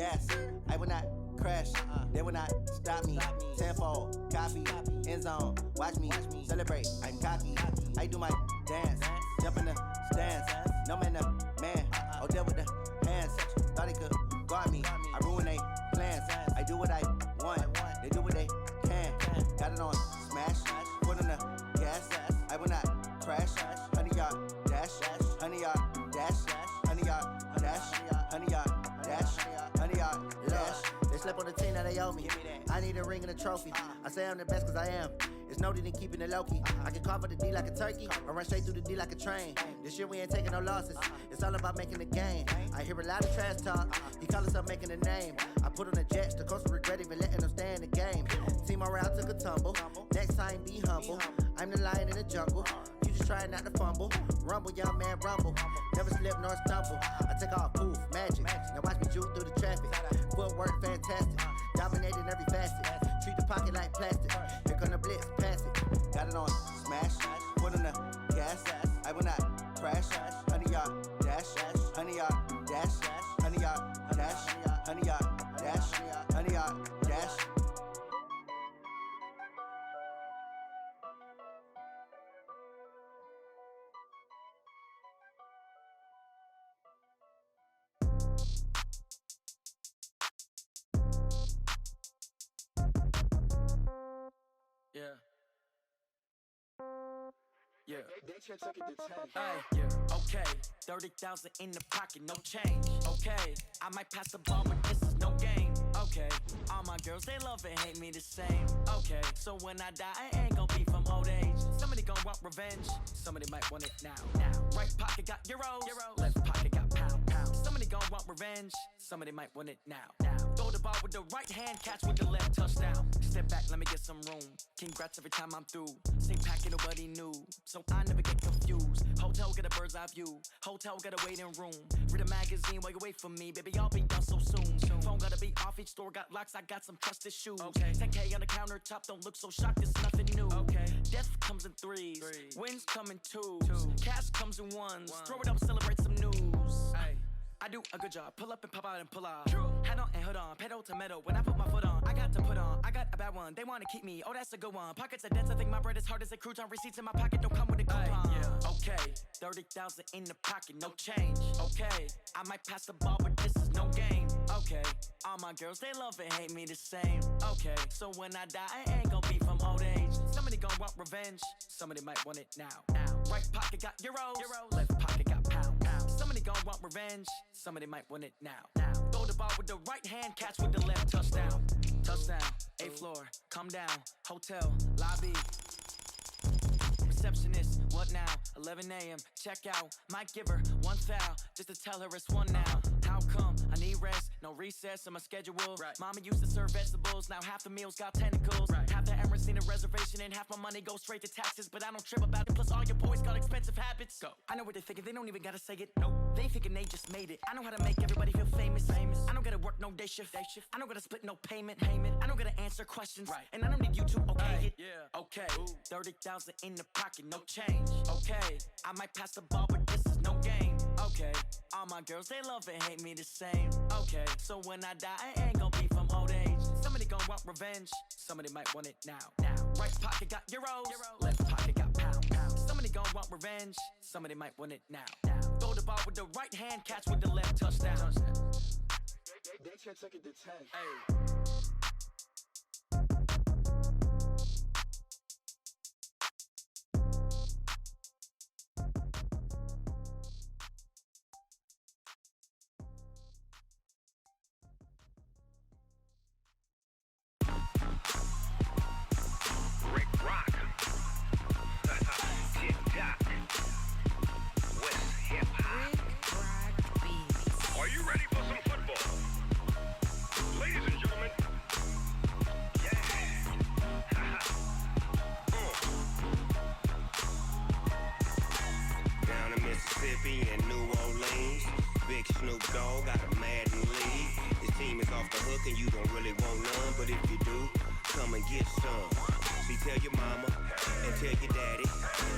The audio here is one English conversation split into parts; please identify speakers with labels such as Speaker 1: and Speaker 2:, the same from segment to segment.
Speaker 1: gas. I will not crash, they will not stop me. Tenfold, copy, end zone, watch me celebrate. I'm cocky, I do my dance, jump in the stands. No man, the man, oh, there with the hands. Thought they could guard me, I ruin they plans. I do what I want, they do what they can. Got it on smash, put on the gas. I will not crash, 100-yard dash, 100-yard dash, 100-yard dash, 100-yard dash, 100-yard dash.
Speaker 2: They slept on the team that they owe me. I need a ring and a trophy. I say I'm the best cause I am. It's no need in keeping it low-key. I can carve up the D like a turkey or run straight through the D like a train. This year we ain't taking no losses. It's all about making the game. I hear a lot of trash talk. He call himself making a name. I put on the Jets. The coach will regret even letting them stay in the game. Team around took a tumble. Next time be humble. I'm the lion in the jungle. You just trying not to fumble. Rumble, young man, rumble. Never slip nor stumble. I take off, poof, magic. Now watch me juke through the traffic. Footwork fantastic. Dominating every facet. Treat the pocket like plastic. Here come the blitz, pass it.
Speaker 1: Got it on smash, put on the gas. I will not crash, 100-yard dash, 100-yard dash, 100-yard dash, 100-yard dash, 100-yard dash.
Speaker 3: Yeah. Yeah.
Speaker 4: They took it to 10.
Speaker 3: Hey, yeah. Okay. 30,000 in the pocket, no change. Okay. I might pass the ball, but this is no game. Okay. All my girls, they love and hate me the same. Okay. So when I die, I ain't gon' be from old age. Somebody gon' want revenge. Somebody might want it now. Right pocket got euros. Left pocket got pound. Somebody gon' want revenge. Somebody might want it now. Throw the ball with the right hand, catch with the left, touchdown. Step back, let me get some room. Congrats every time I'm through. Same packet, nobody knew, so I never get confused. Hotel get a bird's eye view. Hotel get a waiting room. Read a magazine while you wait for me, baby. I'll be done so soon. Phone gotta be off, each store got locks. I got some trusted shoes. Okay. 10K on the countertop, don't look so shocked. It's nothing new. Okay. Death comes in threes. Wins come in twos. Cash comes in ones. Throw it up, celebrate some news. Ay. I do a good job, pull up and pop out and pull off. Head on and hood on, pedal to metal. When I put my foot on, I got to put on. I got a bad one, they wanna keep me, oh that's a good one. Pockets are dense, I think my bread is hard as a crouton. Receipts in my pocket don't come with a coupon. Yeah. Okay, 30,000 in the pocket, no change. Okay, I might pass the ball, but this is no game. Okay, all my girls, they love and hate me the same. Okay, so when I die, I ain't gon' be from old age. Somebody gon' want revenge, somebody might want it now. Right pocket got euros. Left pocket got pound. Somebody gon' want revenge, somebody might want it now. Throw the ball with the right hand, catch with the left, touchdown. Touchdown, 8th floor, come down, hotel, lobby. Receptionist, what now? 11 a.m., check out. Might give her one foul, just to tell her it's one now. How come? I need rest, no recess in my schedule. Right. Mama used to serve vegetables, now half the meals got tentacles. Right. Half the Emirates need a reservation and half my money goes straight to taxes. But I don't trip about it, plus all your boys got expensive habits. Go. I know what they're thinking, they don't even gotta say it. Nope. They thinking they just made it. I know how to make everybody feel famous. I don't gotta work no day shift. I don't gotta split no payment. I don't gotta answer questions. Right. And I don't need you to okay it. Yeah. Okay. 30,000 in the pocket, no change. Okay. I might pass the ball, but this is no game. Okay. All my girls, they love and hate me the same. Okay. So when I die, I ain't gon' be from old age. Somebody gon' want revenge. Somebody might want it now. Right pocket got euros. Left pocket got pound. Somebody gon' want revenge. Somebody might want it now. Throw the ball with the right hand, catch with the left, touchdown.
Speaker 4: They took it to 10.
Speaker 3: Hey.
Speaker 5: Are you ready for some football? Ladies and gentlemen, yeah. Down in Mississippi and New Orleans, Big Snoop Dogg got a Madden league. His team is off the hook and you don't really want none, but if you do, come and get some. See, tell your mama and tell your daddy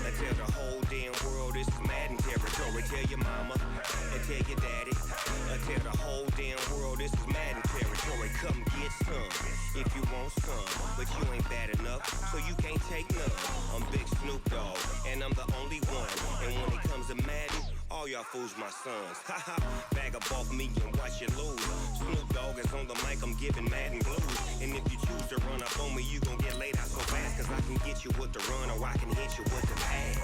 Speaker 5: and tell the whole damn world this is Madden territory. Tell your mama and tell your daddy and Tell the whole damn world this is Madden territory. Come get some if you want some, but you ain't bad enough, so you can't take none. I'm Big Snoop Dogg, and I'm the only one. And when it comes to Madden, all y'all fools my sons. Haha, bag up off me and watch you lose. Snoop Dogg is on the mic, I'm giving Madden blues. And if you choose to run up on me, you gon' get laid out so fast, cause I can get you with the run or I can hit you with the pass.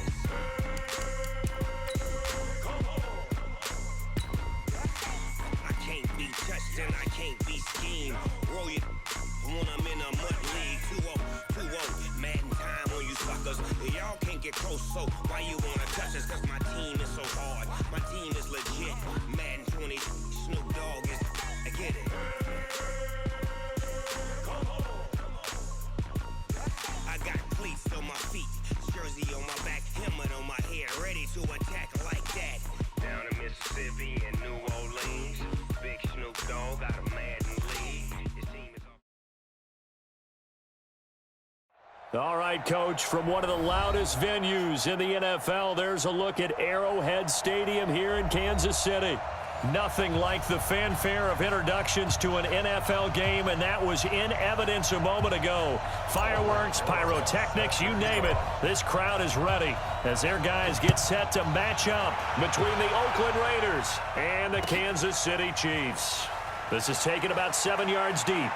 Speaker 5: I can't be touched and I can't be schemed. Roll you when I'm in a mud league. 2-0, Madden time on you suckers. Y'all can't get close, so why you wanna touch us? Cause my team is so hard. My team is legit. Madden 20, Snoop Dogg is. I get it. I got cleats on my feet, jersey on my back, helmet on my head, ready to attack like that. Down in Mississippi and New Orleans, Big Snoop Dogg got a Madden league. His team is
Speaker 6: All right, Coach, from one of the loudest venues in the NFL, there's a look at Arrowhead Stadium here in Kansas City. Nothing like the fanfare of introductions to an NFL game, and that was in evidence a moment ago. Fireworks, pyrotechnics, you name it. This crowd is ready as their guys get set to match up between the Oakland Raiders and the Kansas City Chiefs. This is taken about 7 yards deep.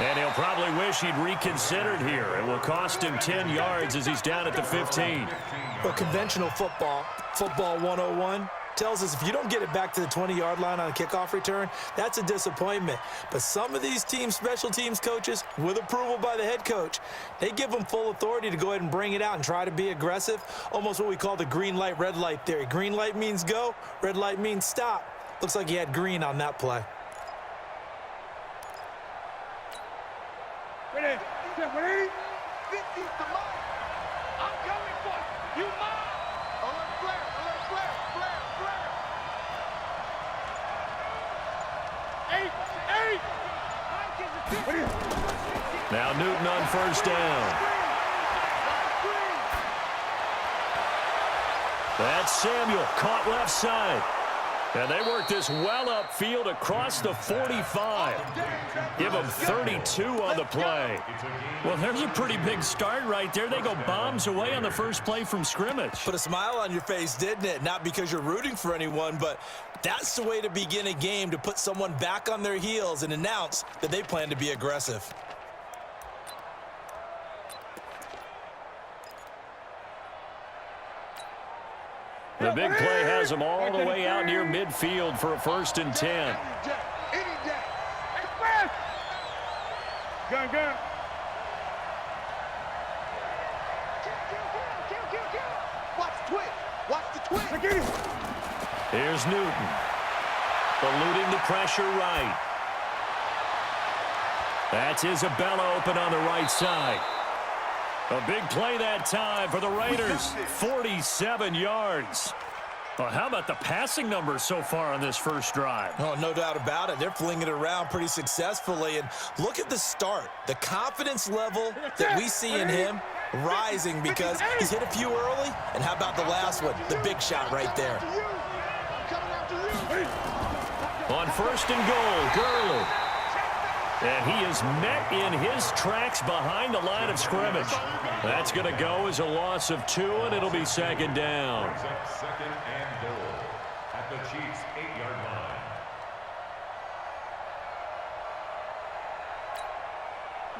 Speaker 6: And he'll probably wish he'd reconsidered here. It will cost him 10 yards as he's down at the 15.
Speaker 7: Well, conventional football 101, tells us if you don't get it back to the 20-yard line on a kickoff return, that's a disappointment. But some of these team special teams coaches, with approval by the head coach, they give them full authority to go ahead and bring it out and try to be aggressive, almost what we call the green light, red light theory. Green light means go, red light means stop. Looks like he had green on that play.
Speaker 4: Ready? 50 to mine. I'm coming for you. You mine. Alert flare, flare. 8.
Speaker 6: Now Newton on first down. That's Samuel, caught left side. And they work this well upfield across the 45. Give them 32 on the play.
Speaker 8: Well, there's a pretty big start right there. They go bombs away on the first play from scrimmage.
Speaker 7: Put a smile on your face, didn't it? Not because you're rooting for anyone, but that's the way to begin a game, to put someone back on their heels and announce that they plan to be aggressive.
Speaker 6: The big play has them all the way out near midfield for a 1st and 10.
Speaker 4: Gun. Watch the twist.
Speaker 6: Here's Newton. Eluding the pressure right. That's Isabella open on the right side. A big play that time for the Raiders. 47 yards. Well, how about the passing numbers so far on this first drive?
Speaker 7: Oh, no doubt about it. They're flinging it around pretty successfully. And look at the start. The confidence level that we see in him rising because he's hit a few early. And how about the last one? The big shot right there.
Speaker 6: On 1st and goal, Gurley. And he is met in his tracks behind the line of scrimmage. That's going to go as a loss of 2, and it'll be 2nd down.
Speaker 9: 2nd and goal at the Chiefs' 8-yard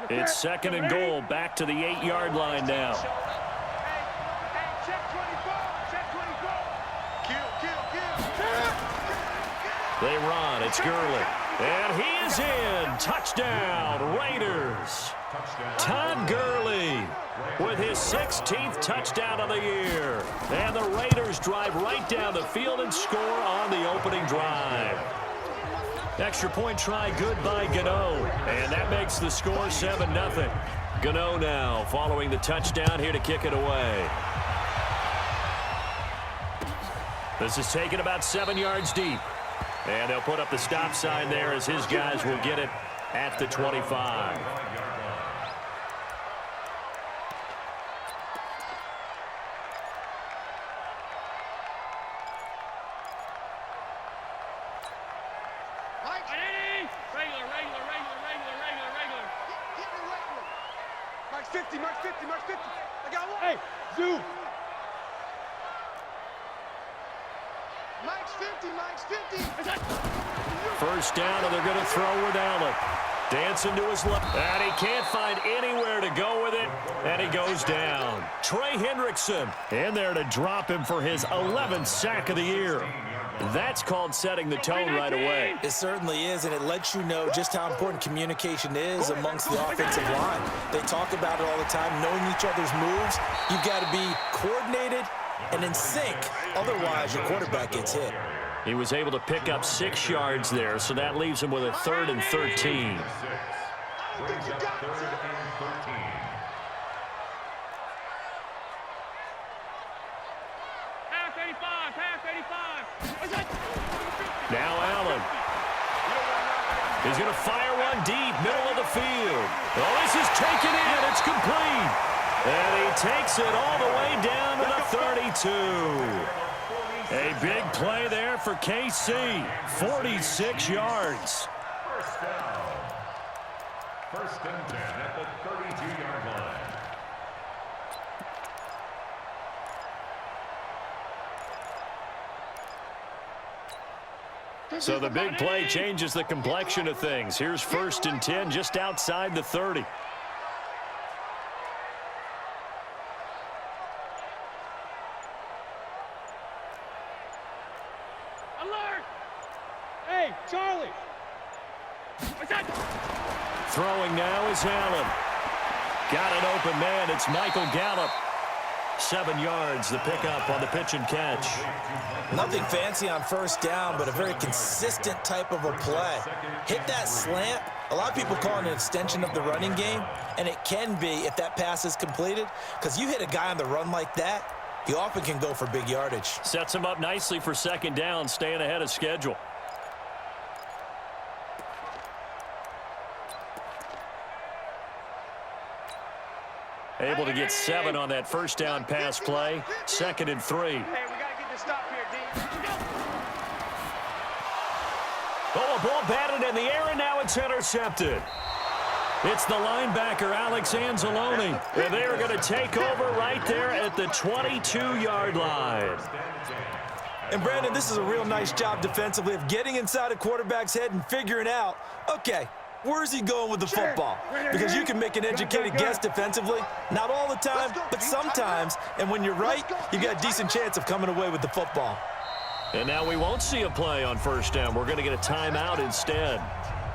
Speaker 9: line.
Speaker 6: It's 2nd and goal, back to the 8-yard line now. They run, it's Gurley. And he is in. Touchdown, Raiders. Todd Gurley with his 16th touchdown of the year. And the Raiders drive right down the field and score on the opening drive. Extra point try good by Gano. And that makes the score 7-0. Gano now following the touchdown here to kick it away. This is taken about 7 yards deep. And they'll put up the stop sign there as his guys will get it at the 25.
Speaker 4: 50, Mark 50, Mark 50. I got one. Hey, Zoo. Mike's 50, Mike's 50.
Speaker 6: First down, and they're going to throw with Allen. Dancing to his left, and he can't find anywhere to go with it, and he goes down. Trey Hendrickson in there to drop him for his 11th sack of the year. That's called setting the tone right away.
Speaker 7: It certainly is, and it lets you know just how important communication is amongst the offensive line. They talk about it all the time, knowing each other's moves. You've got to be coordinated and in sync. Otherwise, your quarterback gets hit.
Speaker 6: He was able to pick up 6 yards there, so that leaves him with a 3rd and 13. Now Allen. He's going to fire one deep, middle of the field. Oh, this is taken in. It's complete. And he takes it all the way down to the 32. A big play there for KC. 46 yards.
Speaker 9: First down. First and 10 at the 32-yard line.
Speaker 6: So the big play changes the complexion of things. Here's 1st and 10 just outside the 30.
Speaker 4: Alert! Hey, Charlie!
Speaker 6: Throwing now is Allen. Got an open man. It's Michael Gallup. 7 yards, the pickup on the pitch and catch.
Speaker 7: Nothing fancy on first down, but a very consistent type of a play. Hit that slant. A lot of people call it an extension of the running game, and it can be if that pass is completed, because you hit a guy on the run like that, he often can go for big yardage.
Speaker 6: Sets him up nicely for 2nd down, staying ahead of schedule. Able to get 7 on that first down pass play. 2nd and 3.
Speaker 4: Hey, we got to get this stop here, D.
Speaker 6: Oh, a ball batted in the air, and now it's intercepted. It's the linebacker, Alex Anzalone. And they are going to take over right there at the 22-yard line.
Speaker 7: And, Brandon, this is a real nice job defensively of getting inside a quarterback's head and figuring out, okay, where's he going with the football? Because you can make an educated guess defensively. Not all the time, but sometimes. And when you're right, you've got a decent chance of coming away with the football.
Speaker 6: And now we won't see a play on first down. We're going to get a timeout instead.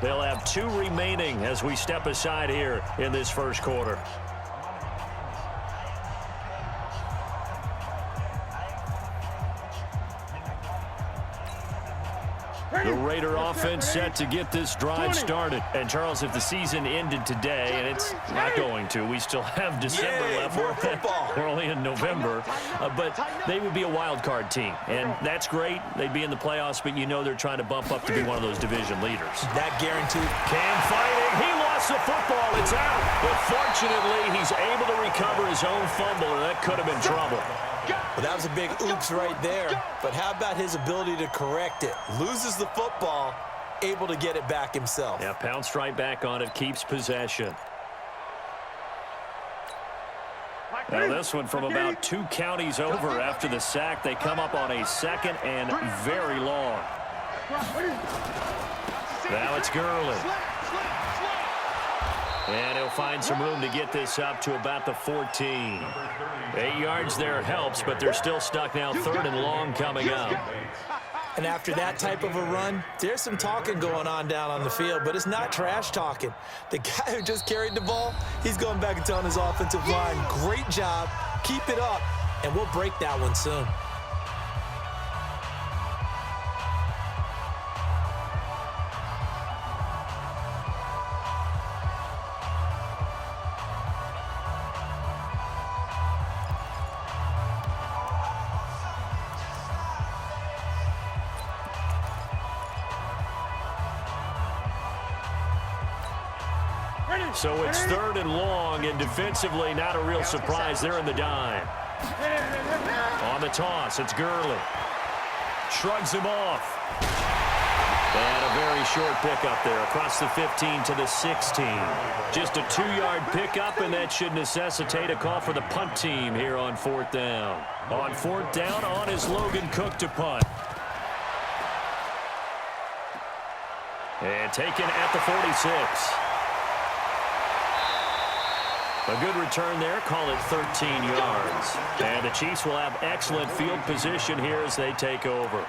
Speaker 6: They'll have 2 remaining as we step aside here in this first quarter. The Raider offense set to get this drive started. And, Charles, if the season ended today, and it's not going to, we still have December left. We're only in November. But they would be a wild card team. And that's great. They'd be in the playoffs, but you know they're trying to bump up to be one of those division leaders.
Speaker 7: That guaranteed.
Speaker 6: Cam fighting. He lost the football. It's out. But fortunately, he's able to recover his own fumble, and that could have been trouble.
Speaker 7: Well, that was a big oops right there. But how about his ability to correct it? Loses the football, able to get it back himself.
Speaker 6: Yeah, pounced right back on it, keeps possession. Now this one from about 2 counties over after the sack. They come up on a 2nd and very long. Now it's Gurley. And he'll find some room to get this up to about the 14. 8 yards there helps, but they're still stuck now. 3rd and long coming up.
Speaker 7: And after that type of a run, there's some talking going on down on the field, but it's not trash talking. The guy who just carried the ball, he's going back and telling his offensive line, great job, keep it up, and we'll break that one soon.
Speaker 6: So it's 3rd and long, and defensively, not a real surprise. They're in the dime. On the toss, it's Gurley. Shrugs him off. And a very short pickup there across the 15 to the 16. Just a 2-yard pickup, and that should necessitate a call for the punt team here on 4th down. On 4th down, on is Logan Cook to punt. And taken at the 46. A good return there. Call it 13 yards. And the Chiefs will have excellent field position here as they take over.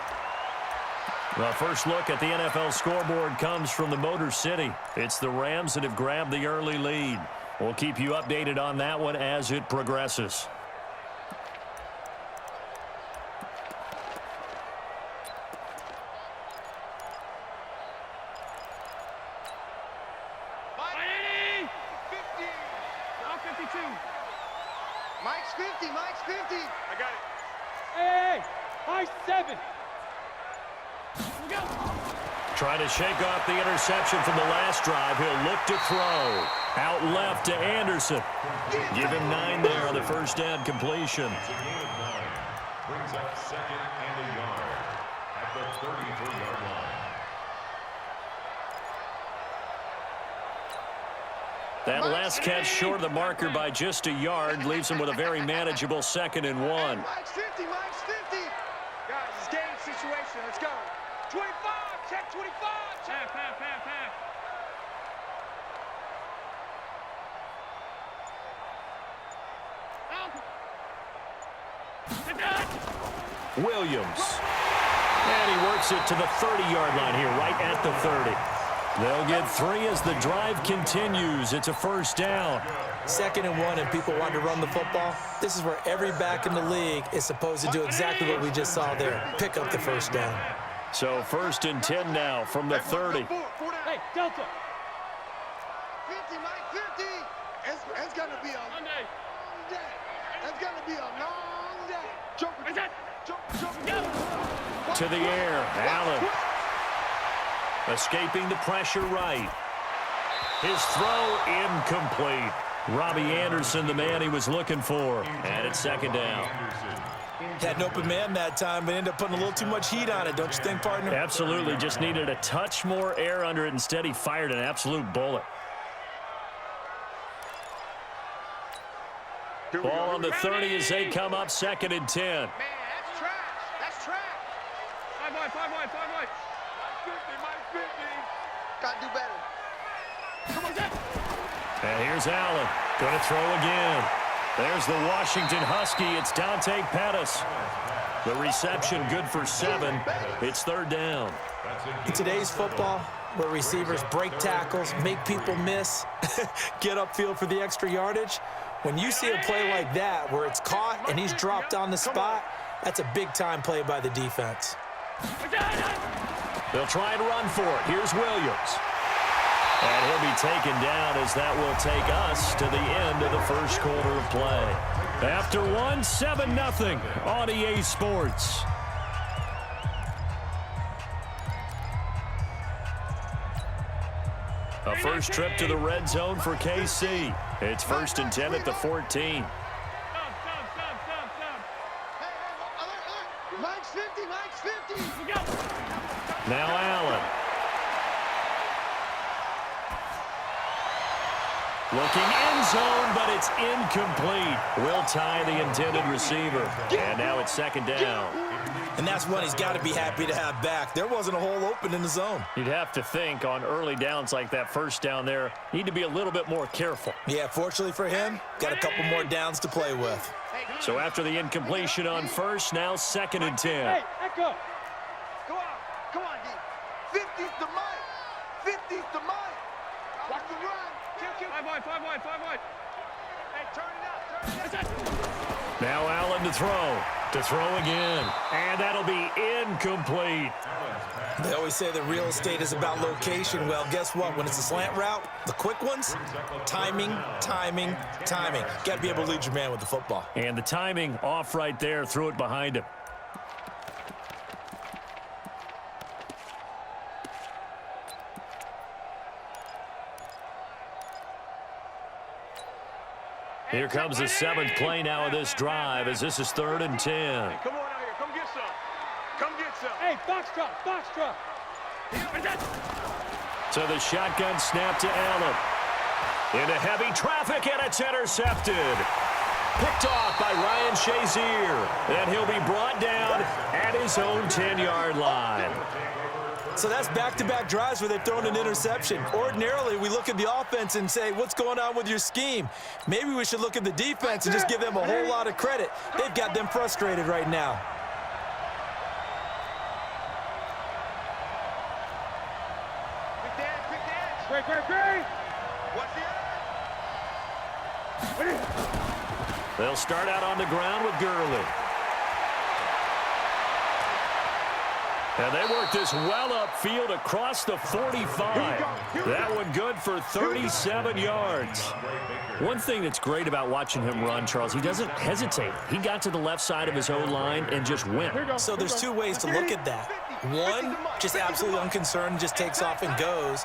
Speaker 6: Well, first look at the NFL scoreboard comes from the Motor City. It's the Rams that have grabbed the early lead. We'll keep you updated on that one as it progresses.
Speaker 4: Mike's 50, Mike's 50. I got it.
Speaker 10: Hey, Mike's 7. Go.
Speaker 6: Trying to shake off the interception from the last drive. He'll look to throw. Out left to Anderson. Give him 9 there on the first down completion.
Speaker 9: It's a gain of 9. Brings up 2nd and a yard at the 33-yard line.
Speaker 6: That last catch short of the marker by just a yard leaves him with a very manageable 2nd and 1.
Speaker 4: Mike's 50, Mike's 50. Guys, it's game situation. Let's go. 25, check 25. Check. Pass.
Speaker 6: Williams. And he works it to the 30-yard line here, right at the 30. They'll get 3 as the drive continues. It's a first down.
Speaker 7: 2nd and 1, and people want to run the football. This is where every back in the league is supposed to do exactly what we just saw there. Pick up the first down.
Speaker 6: So 1st and 10 now from the 30.
Speaker 10: Hey, Delta.
Speaker 4: 50, Mike, 50. It's going to be a long day. It's going to be a long day. Jump.
Speaker 6: To the air, Allen. Escaping the pressure right. His throw incomplete. Robbie Anderson, the man he was looking for. And it's 2nd down.
Speaker 7: Had an open man that time, but ended up putting a little too much heat on it, don't you think, partner?
Speaker 6: Absolutely. Just needed a touch more air under it. Instead, he fired an absolute bullet. Ball on the 30 as they come up 2nd and 10.
Speaker 4: Man, that's trash. That's trash. 5 wide. 50. Got to do better. Come on, Jack.
Speaker 6: And here's Allen. Going to throw again. There's the Washington Husky. It's Dante Pettis. The reception good for 7. It's 3rd down.
Speaker 7: In today's football, where receivers break tackles, make people miss, get upfield for the extra yardage, when you see a play like that where it's caught and he's dropped on the spot, that's a big-time play by the defense.
Speaker 6: They'll try and run for it. Here's Williams. And he'll be taken down as that will take us to the end of the first quarter of play. After 1, 7-0 on EA Sports. A first trip to the red zone for KC. It's 1st and 10 at the 14.
Speaker 4: Mike's 50.
Speaker 6: Now Allen. Looking end zone, but it's incomplete. Will tie the intended receiver. And now it's 2nd down.
Speaker 7: And that's one he's got to be happy to have back. There wasn't a hole open in the zone.
Speaker 6: You'd have to think on early downs like that first down there, need to be a little bit more careful.
Speaker 7: Yeah, fortunately for him, got a couple more downs to play with.
Speaker 6: So after the incompletion on first, now 2nd and 10.
Speaker 10: Hey, echo.
Speaker 4: Come on, D. 50's the Mike. 50's the Mike. Watch the run. 5 wide. Hey, turn it up.
Speaker 6: Now Allen to throw. To throw again. And that'll be incomplete.
Speaker 7: They always say that real estate is about location. Well, guess what? When it's a slant route, the quick ones, timing. Got to be able to lead your man with the football.
Speaker 6: And the timing off right there. Threw it behind him. Here comes the 7th play now of this drive as this is 3rd and 10.
Speaker 4: Hey, come on out here. Come get some.
Speaker 10: Hey, box truck.
Speaker 6: To the shotgun snap to Allen. Into heavy traffic, and it's intercepted. Picked off by Ryan Shazier. And he'll be brought down at his own 10-yard line.
Speaker 7: So that's back-to-back drives where they've thrown an interception. Ordinarily, we look at the offense and say, what's going on with your scheme? Maybe we should look at the defense and just give them a whole lot of credit. They've got them frustrated right now.
Speaker 4: Great. What's the
Speaker 6: They'll start out on the ground with Gurley. And they work this well upfield across the 45. That one good for 37 yards. One thing that's great about watching him run, Charles, he doesn't hesitate. He got to the left side of his O-line and just went.
Speaker 7: So there's two ways to look at that. One, just absolutely unconcerned, just takes off and goes.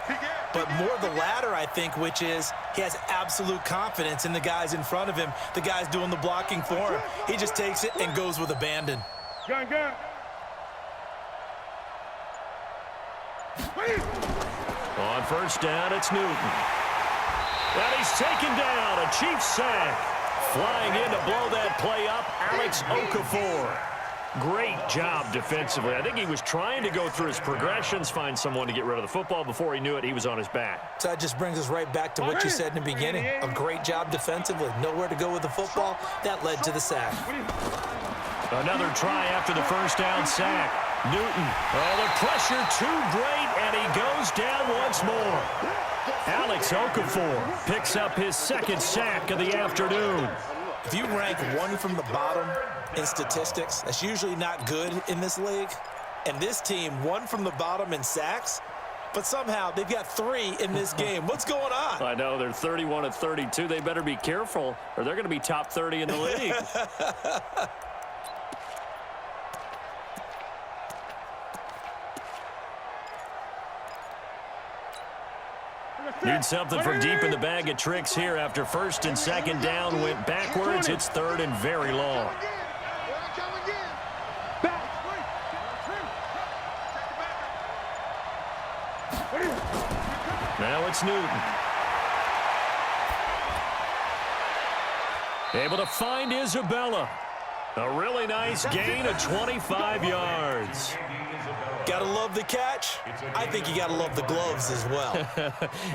Speaker 7: But more the latter, I think, which is he has absolute confidence in the guys in front of him, the guys doing the blocking for him. He just takes it and goes with abandon.
Speaker 4: gun?
Speaker 6: On first down, it's Newton. And he's taken down, a Chiefs sack. Flying in to blow that play up, Alex Okafor. Great job defensively. I think he was trying to go through his progressions, find someone to get rid of the football. Before he knew it, he was on his back.
Speaker 7: So that just brings us right back to what you said in the beginning. A great job defensively. Nowhere to go with the football. That led to the sack.
Speaker 6: Another try after the first down sack. Newton. Oh, the pressure too great, and he goes down once more. Alex Okafor picks up his second sack of the afternoon.
Speaker 7: If you rank one from the bottom in statistics, that's usually not good in this league. And this team, one from the bottom in sacks, but somehow they've got 3 in this game. What's going on?
Speaker 6: I know, they're 31-32. They better be careful, or they're going to be top 30 in the league. Need something from deep in the bag of tricks here after first and second down went backwards. It's third and very long. Now it's Newton. Able to find Isabella. A really nice gain of 25 yards.
Speaker 7: Gotta love the catch. I think you gotta love the gloves as well.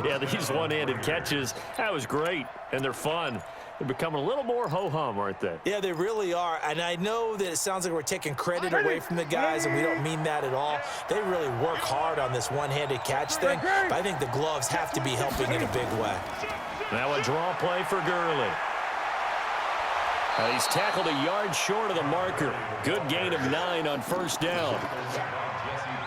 Speaker 6: Yeah, these one-handed catches, that was great, and they're fun. They're becoming a little more ho-hum, aren't they?
Speaker 7: Yeah, they really are. And I know that it sounds like we're taking credit away from the guys, and we don't mean that at all. They really work hard on this one-handed catch thing, but I think the gloves have to be helping in a big way.
Speaker 6: Now a draw play for Gurley. He's tackled a yard short of the marker. Good gain of 9 on first down.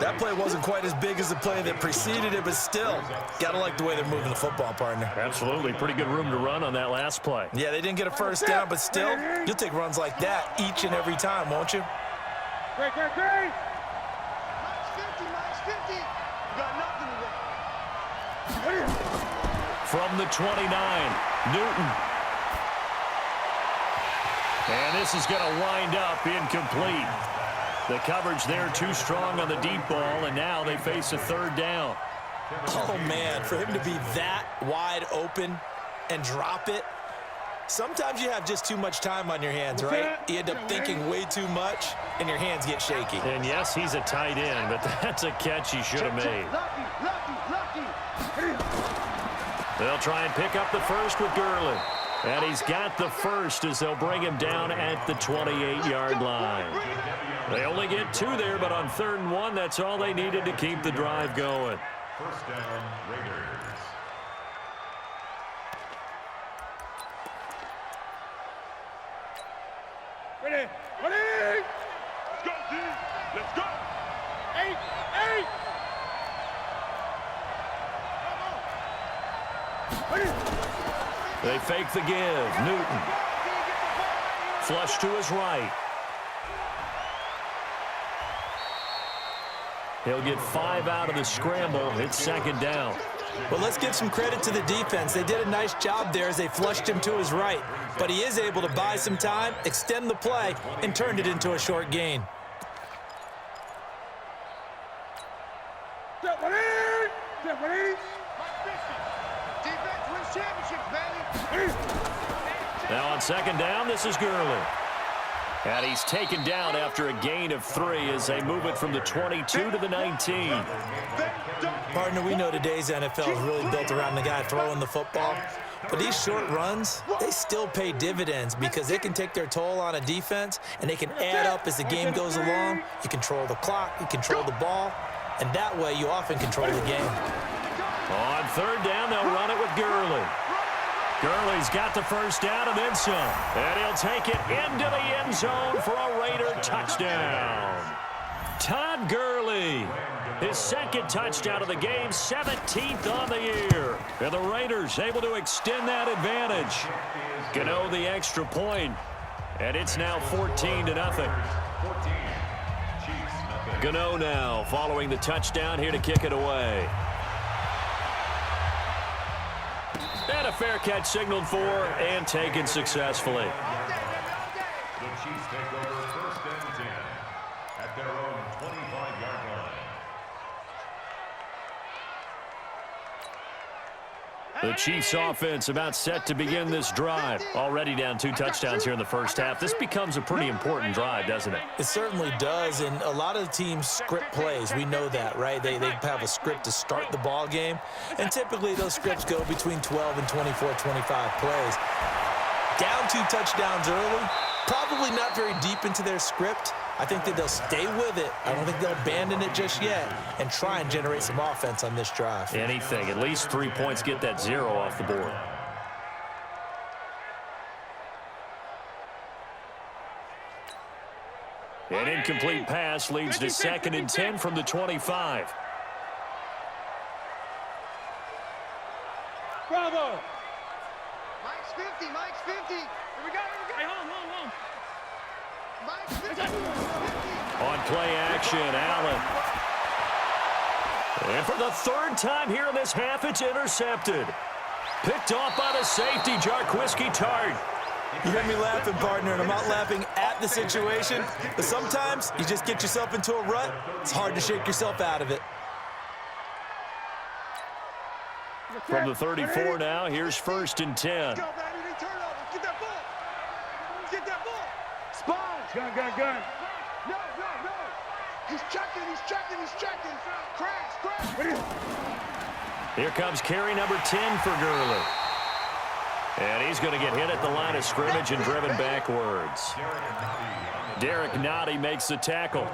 Speaker 7: That play wasn't quite as big as the play that preceded it, but still, gotta like the way they're moving the football, partner.
Speaker 6: Absolutely. Pretty good room to run on that last play.
Speaker 7: Yeah, they didn't get a first down, but still, you'll take runs like that each and every time, won't you?
Speaker 4: Great. Minus 50. You got nothing today.
Speaker 6: From the 29, Newton. And this is going to wind up incomplete. The coverage there too strong on the deep ball, and now they face a third down.
Speaker 7: Oh, man, for him to be that wide open and drop it, sometimes you have just too much time on your hands, right? You end up thinking way too much, and your hands get shaky.
Speaker 6: And, yes, he's a tight end, but that's a catch he should have made. They'll try and pick up the first with Gurley. And he's got the first as they'll bring him down at the 28-yard line. They only get 2 there, but on 3rd and 1, that's all they needed to keep the drive going.
Speaker 9: First down, Raiders.
Speaker 4: Ready. Let's go, D. Let's go. 8.
Speaker 6: They fake the give. Newton. Flush to his right. He'll get 5 out of the scramble. It's second down.
Speaker 7: Well, let's give some credit to the defense. They did a nice job there as they flushed him to his right. But he is able to buy some time, extend the play, and turned it into a short gain.
Speaker 4: Defense wins championships, baby.
Speaker 6: Now on second down, this is Gurley. And he's taken down after a gain of 3 as they move it from the 22 to the 19.
Speaker 7: Partner, we know today's NFL is really built around the guy throwing the football. But these short runs, they still pay dividends because they can take their toll on a defense and they can add up as the game goes along. You control the clock, you control the ball, and that way you often control the game.
Speaker 6: On third down, they'll run it with Gurley. Gurley's got the first down and then some. And he'll take it into the end zone for a Raider touchdown. Todd Gurley, his second touchdown of the game, 17th on the year. And the Raiders able to extend that advantage. Gano the extra point, and it's now 14-0. Gano now following the touchdown here to kick it away. And a fair catch signaled for and taken successfully.
Speaker 9: The Chiefs take over first and 10 at their own 25-yard line.
Speaker 6: The Chiefs offense about set to begin this drive. Already down 2 touchdowns here in the first half. This becomes a pretty important drive, doesn't it?
Speaker 7: It certainly does, and a lot of teams script plays. We know that, right? They have a script to start the ball game, and typically those scripts go between 12 and 24, 25 plays. Down 2 touchdowns early, probably not very deep into their script. I think that they'll stay with it. I don't think they'll abandon it just yet and try and generate some offense on this drive.
Speaker 6: Anything. At least 3 points, get that 0 off the board. An incomplete pass leads to 2nd and 10 from the 25.
Speaker 10: Bravo!
Speaker 4: Mike's 50, Mike's 50. Here we go,
Speaker 10: Hey, home.
Speaker 4: Mike's 50.
Speaker 6: On play action, Allen. And for the 3rd time here in this half, it's intercepted. Picked off by the safety, Jarquiski Tart.
Speaker 7: You hear me laughing, partner, and I'm not laughing at the situation, but sometimes you just get yourself into a rut. It's hard to shake yourself out of it.
Speaker 6: From the 34 now, here's 1st and 10.
Speaker 4: Go, baby, turn over. Get that ball. Get that ball. Sponge.
Speaker 10: Gun.
Speaker 4: No. He's checking. Crash.
Speaker 6: Here comes carry number 10 for Gurley. And he's going to get hit at the line of scrimmage and driven backwards. Derek Nottie makes the tackle.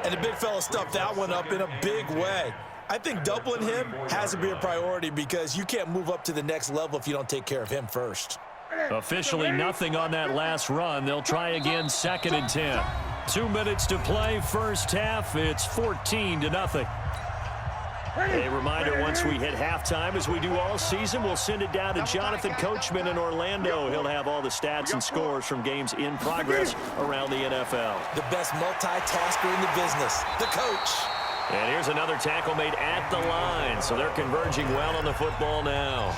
Speaker 7: And the big fella stuffed that one up in a big way. I think doubling him has to be a priority because you can't move up to the next level if you don't take care of him first.
Speaker 6: Officially nothing on that last run. They'll try again, 2nd and 10. 2 minutes to play, first half. It's 14-0. A reminder, once we hit halftime, as we do all season, we'll send it down to Jonathan Coachman in Orlando. He'll have all the stats and scores from games in progress around the NFL.
Speaker 7: The best multitasker in the business, the coach.
Speaker 6: And here's another tackle made at the line, so they're converging well on the football now.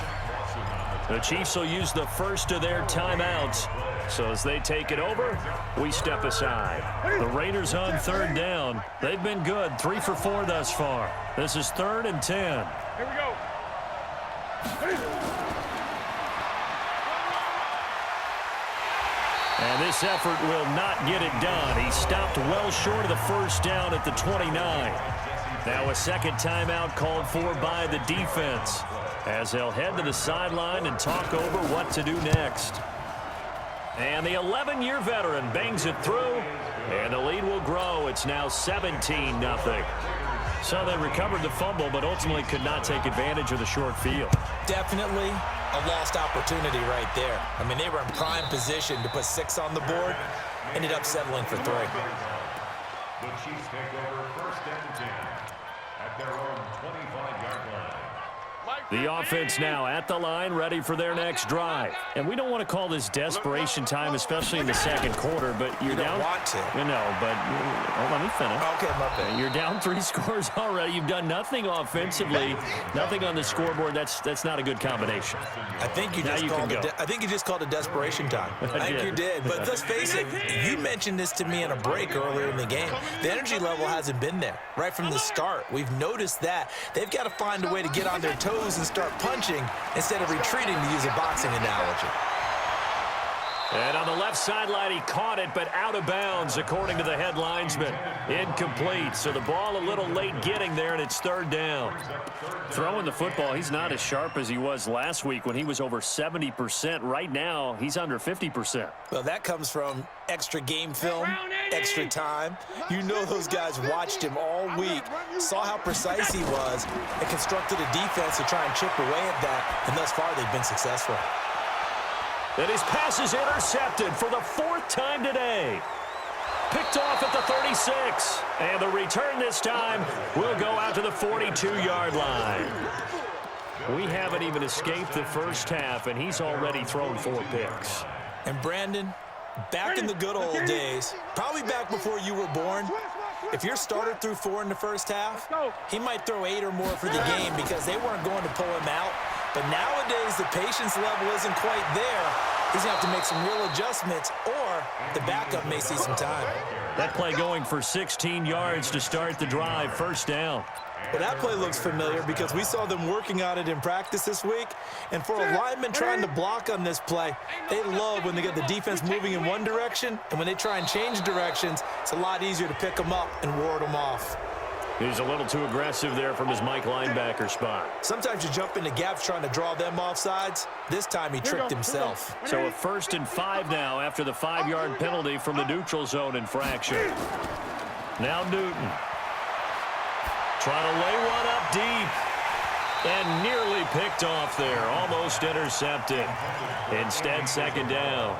Speaker 6: The Chiefs will use the first of their timeouts. So as they take it over, we step aside. The Raiders on 3rd down. They've been good, 3 for 4 thus far. This is 3rd and 10.
Speaker 10: Here we go.
Speaker 6: And this effort will not get it done. He stopped well short of the first down at the 29. Now a second timeout called for by the defense, as they'll head to the sideline and talk over what to do next. And the 11-year veteran bangs it through, and the lead will grow. It's now 17-0. So they recovered the fumble, but ultimately could not take advantage of the short field.
Speaker 7: Definitely a lost opportunity right there. I mean, they were in prime position to put 6 on the board, ended up settling for 3.
Speaker 9: The Chiefs take over 1st and 10 at their own 25-yard line.
Speaker 4: Mike
Speaker 6: The offense now at the line, ready for their next drive. And we don't want to call this desperation time, especially in the second quarter, but you're down.
Speaker 7: You don't want to.
Speaker 6: You know, but let me finish.
Speaker 7: Okay, my bad.
Speaker 6: You're down 3 scores already. You've done nothing offensively, nothing on the scoreboard. That's not a good combination.
Speaker 7: I think you just called it desperation time. I think you did. But let's face it, you mentioned this to me in a break earlier in the game. The energy level hasn't been there right from the start. We've noticed that. They've got to find a way to get on their toes and start punching instead of retreating, to use a boxing analogy.
Speaker 6: And on the left sideline, he caught it, but out of bounds, according to the head linesman. Incomplete, so the ball a little late getting there, and it's 3rd down. Throwing the football, he's not as sharp as he was last week when he was over 70%. Right now, he's under 50%.
Speaker 7: Well, that comes from extra game film, extra time. You know those guys watched him all week, saw how precise he was, and constructed a defense to try and chip away at that, and thus far they've been successful.
Speaker 6: And his pass is intercepted for the 4th time today. Picked off at the 36. And the return this time will go out to the 42-yard line. We haven't even escaped the first half, and he's already thrown 4 picks.
Speaker 7: And Brandon, back in the good old days, probably back before you were born, if your starter threw 4 in the first half, he might throw 8 or more for the game because they weren't going to pull him out. But nowadays, the patience level isn't quite there. He's going to have to make some real adjustments, or the backup may see some time.
Speaker 6: That play going for 16 yards to start the drive, 1st down.
Speaker 7: Well, that play looks familiar because we saw them working on it in practice this week. And for a lineman trying to block on this play, they love when they get the defense moving in one direction, and when they try and change directions, it's a lot easier to pick them up and ward them off.
Speaker 6: He's a little too aggressive there from his Mike linebacker spot.
Speaker 7: Sometimes you jump into gaps trying to draw them off sides. This time he tricked himself.
Speaker 6: So a 1st and 5 now after the 5-yard penalty from the neutral zone infraction. Now Newton. Trying to lay one up deep. And nearly picked off there. Almost intercepted. Instead, 2nd down.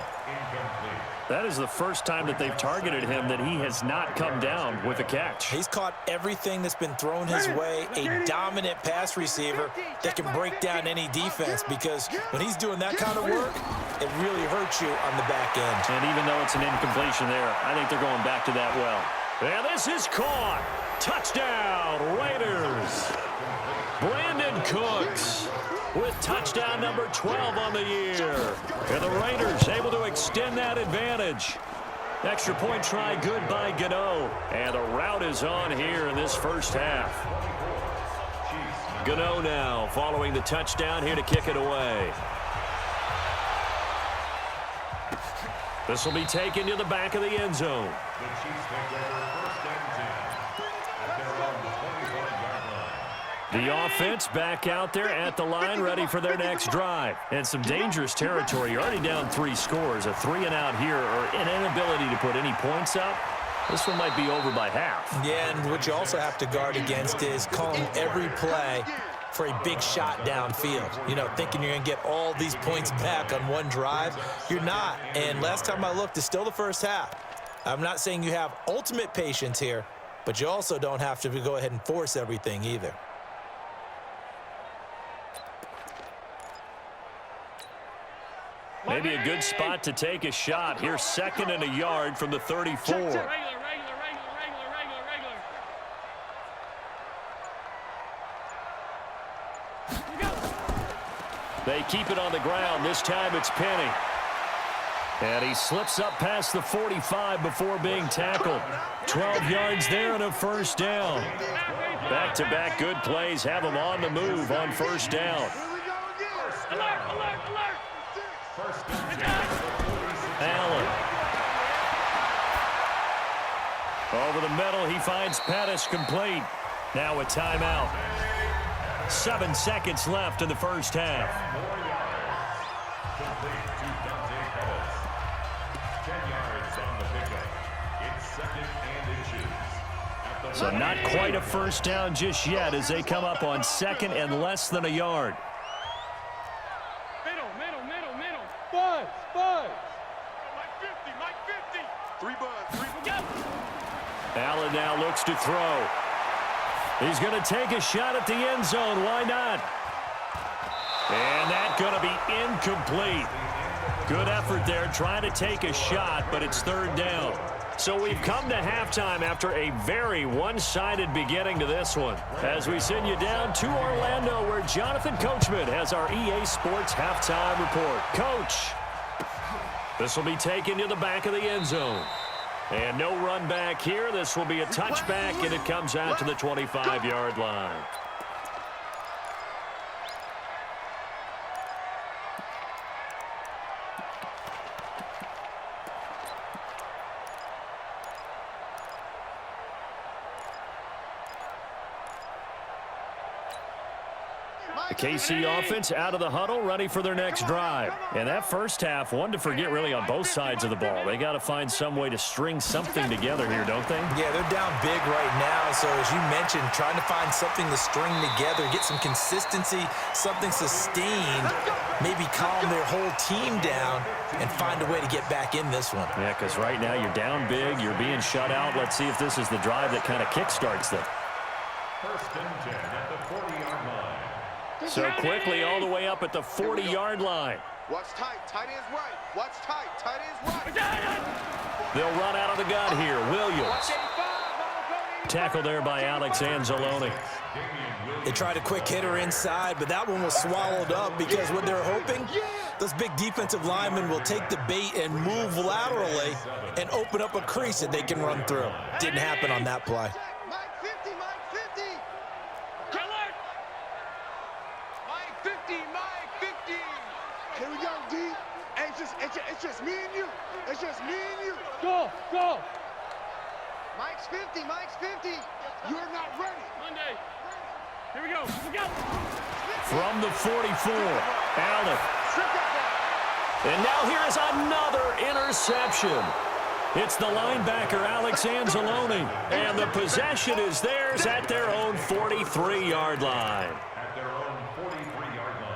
Speaker 6: That is the first time that they've targeted him that he has not come down with a catch.
Speaker 7: He's caught everything that's been thrown his way, a dominant pass receiver that can break down any defense, because when he's doing that kind of work, it really hurts you on the back end.
Speaker 6: And even though it's an incompletion there, I think they're going back to that well. And this is caught. Touchdown, Raiders. Brandon Cooks with touchdown number 12 on the year. And the Raiders able to extend that advantage. Extra point try good by Gano. And the route is on here in this first half. Gano now following the touchdown here to kick it away. This will be taken to the back of the end zone. The offense back out there at the line, ready for their next drive. And some dangerous territory. You're already down 3 scores. A 3-and-out here, or an inability to put any points up. This one might be over by half.
Speaker 7: Yeah, and what you also have to guard against is calling every play for a big shot downfield. You know, thinking you're going to get all these points back on one drive. You're not. And last time I looked, it's still the first half. I'm not saying you have ultimate patience here, but you also don't have to go ahead and force everything either.
Speaker 6: Maybe a good spot to take a shot. Here's 2nd and a yard from the 34. They keep it on the ground. This time it's Penny. And he slips up past the 45 before being tackled. 12 yards there and a 1st down. Back-to-back good plays have him on the move on 1st down. Allen. Over the middle, he finds Pettis complete. Now a timeout. 7 seconds left in the first half. So not quite a 1st down just yet as they come up on 2nd and less than a yard.
Speaker 10: Middle.
Speaker 4: Buzz. Mike 50. 3 buzz.
Speaker 6: Allen now looks to throw. He's going to take a shot at the end zone. Why not? And that's going to be incomplete. Good effort there trying to take a shot, but it's third down. So we've come to halftime after a very one-sided beginning to this one. As we send you down to Orlando, where Jonathan Coachman has our EA Sports halftime report. Coach, this will be taken to the back of the end zone. And no run back here. This will be a touchback, and it comes out to the 25-yard line. The KC offense out of the huddle, ready for their next drive. And that first half, one to forget really on both sides of the ball. They got to find some way to string something together here, don't they?
Speaker 7: Yeah, they're down big right now. So as you mentioned, trying to find something to string together, get some consistency, something sustained, maybe calm their whole team down and find a way to get back in this one.
Speaker 6: Yeah, because right now you're down big, you're being shut out. Let's see if this is the drive that kind of kickstarts them.
Speaker 9: First and 10 at the 40-yard line.
Speaker 6: So quickly all the way up at the 40-yard line.
Speaker 4: What's tight? Tight ends right. What's tight? Tight ends right.
Speaker 6: They'll run out of the gun here. Williams. Tackle there by Alex Anzalone.
Speaker 7: They tried a quick hitter inside, but that one was swallowed up because what they're hoping, those big defensive linemen will take the bait and move laterally and open up a crease that they can run through. Didn't happen on that play.
Speaker 4: Here we go, D. It's just me and you. It's just me and you.
Speaker 10: Go.
Speaker 4: Mike's 50. You're not ready.
Speaker 10: Monday. Here we go.
Speaker 6: From the 44, Allen. And now here is another interception. It's the linebacker, Alex Anzalone. And the possession is theirs at their own 43-yard line.
Speaker 9: At their own 43-yard line.